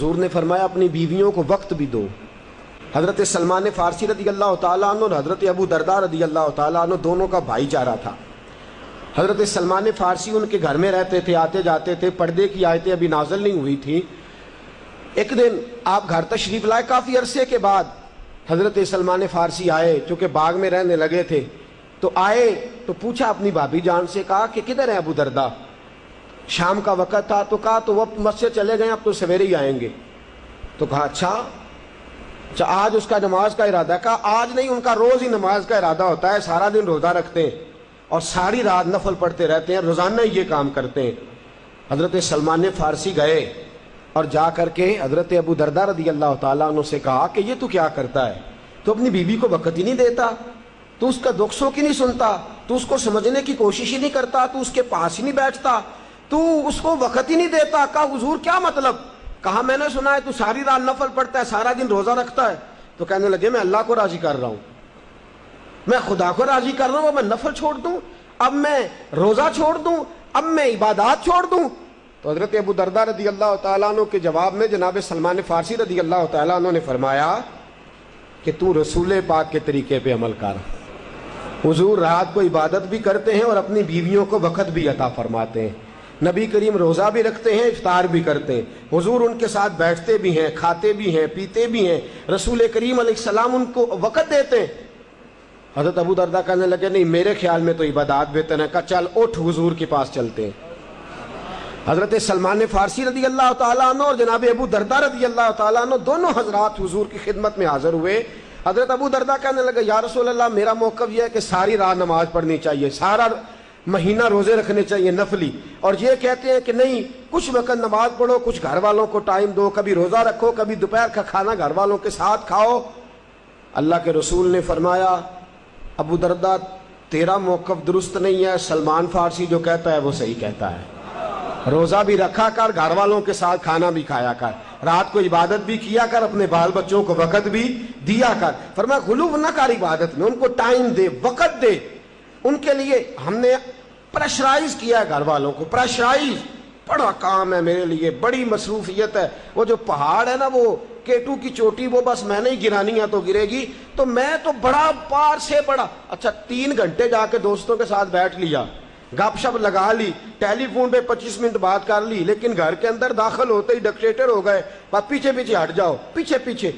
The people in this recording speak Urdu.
حضور نے فرمایا اپنی بیویوں کو وقت بھی دو۔ حضرت سلمان فارسی رضی اللہ تعالیٰ عنہ اور حضرت ابو درداء رضی اللہ تعالیٰ عنہ دونوں کا بھائی چارہ تھا۔ حضرت سلمان فارسی ان کے گھر میں رہتے تھے، آتے جاتے تھے، پردے کی آیتیں ابھی نازل نہیں ہوئی تھی۔ ایک دن آپ گھر تشریف لائے، کافی عرصے کے بعد حضرت سلمان فارسی آئے، چونکہ باغ میں رہنے لگے تھے تو آئے تو پوچھا اپنی بھابی جان سے، کہا کہ کدھر ہے ابو درداء؟ شام کا وقت تھا تو کہا تو وہ مسجد چلے گئے، اب تو سویرے ہی آئیں گے۔ تو کہا اچھا آج اس کا نماز کا ارادہ ہے؟ کہا آج نہیں، ان کا روز ہی نماز کا ارادہ ہوتا ہے، سارا دن روزہ رکھتے ہیں اور ساری رات نفل پڑھتے رہتے ہیں، روزانہ یہ کام کرتے ہیں۔ حضرت سلمان فارسی گئے اور جا کر کے حضرت ابو درداء رضی اللہ تعالیٰ عنہ سے کہا کہ یہ تو کیا کرتا ہے؟ تو اپنی بیوی کو وقت ہی نہیں دیتا، تو اس کا دکھ سو کی نہیں سنتا، تو اس کو سمجھنے کی کوشش ہی نہیں کرتا، تو اس کے پاس ہی نہیں بیٹھتا، تو اس کو وقت ہی نہیں دیتا۔ کہا حضور کیا مطلب؟ کہا میں نے سنا ہے تو ساری رات نفل پڑھتا ہے، سارا دن روزہ رکھتا ہے۔ تو کہنے لگے میں اللہ کو راضی کر رہا ہوں، میں خدا کو راضی کر رہا ہوں، اب میں نفل چھوڑ دوں، اب میں روزہ چھوڑ دوں، اب میں عبادات چھوڑ دوں؟ تو حضرت ابو درداء رضی اللہ تعالیٰ عنہ کے جواب میں جناب سلمان فارسی رضی اللہ تعالیٰ عنہ نے فرمایا کہ تو رسول پاک کے طریقے پہ عمل کر۔ حضور رات کو عبادت بھی کرتے ہیں اور اپنی بیویوں کو وقت بھی عطا فرماتے ہیں۔ نبی کریم روزہ بھی رکھتے ہیں، افطار بھی کرتے ہیں، حضور ان کے ساتھ بیٹھتے بھی ہیں، کھاتے بھی ہیں، پیتے بھی ہیں، رسول کریم علیہ السلام ان کو وقت دیتے ہیں۔ حضرت ابو درداء کہنے لگے نہیں، میرے خیال میں تو عبادات بہتر ہے۔ کہا چل اٹھ حضور کے پاس چلتے ہیں۔ حضرت سلمان فارسی رضی اللہ تعالیٰ عنہ اور جناب ابو درداء رضی اللہ تعالیٰ عنہ دونوں حضرات حضور کی خدمت میں حاضر ہوئے۔ حضرت ابو درداء کہنے لگے یا رسول اللہ، میرا موقف یہ ہے کہ ساری رات نماز پڑھنی چاہیے، سارا مہینہ روزے رکھنے چاہیے نفلی، اور یہ کہتے ہیں کہ نہیں کچھ وقت نماز پڑھو، کچھ گھر والوں کو ٹائم دو، کبھی روزہ رکھو، کبھی دوپہر کا کھانا گھر والوں کے ساتھ کھاؤ۔ اللہ کے رسول نے فرمایا ابو درداء تیرا موقف درست نہیں ہے، سلمان فارسی جو کہتا ہے وہ صحیح کہتا ہے، روزہ بھی رکھا کر، گھر والوں کے ساتھ کھانا بھی کھایا کر، رات کو عبادت بھی کیا کر، اپنے بال بچوں کو وقت بھی دیا کر۔ فرمایا غلو نہ کر عبادت میں، ان کو ٹائم دے، وقت دے۔ ان کے لیے ہم نے پریشرائز کیا ہے، گھر والوں کو پریشرائز، بڑا کام ہے میرے لیے، بڑی مصروفیت ہے، وہ جو پہاڑ ہے نا وہ کیٹو کی چوٹی وہ بس میں نے ہی گرانی ہے تو گرے گی، تو میں تو بڑا پار سے بڑا، اچھا 3 گھنٹے جا کے دوستوں کے ساتھ بیٹھ لیا، گپ شپ لگا لی، ٹیلی فون پہ 25 منٹ بات کر لی، لیکن گھر کے اندر داخل ہوتے ہی ڈکٹیٹر ہو گئے، پیچھے پیچھے ہٹ جاؤ، پیچھے پیچھے۔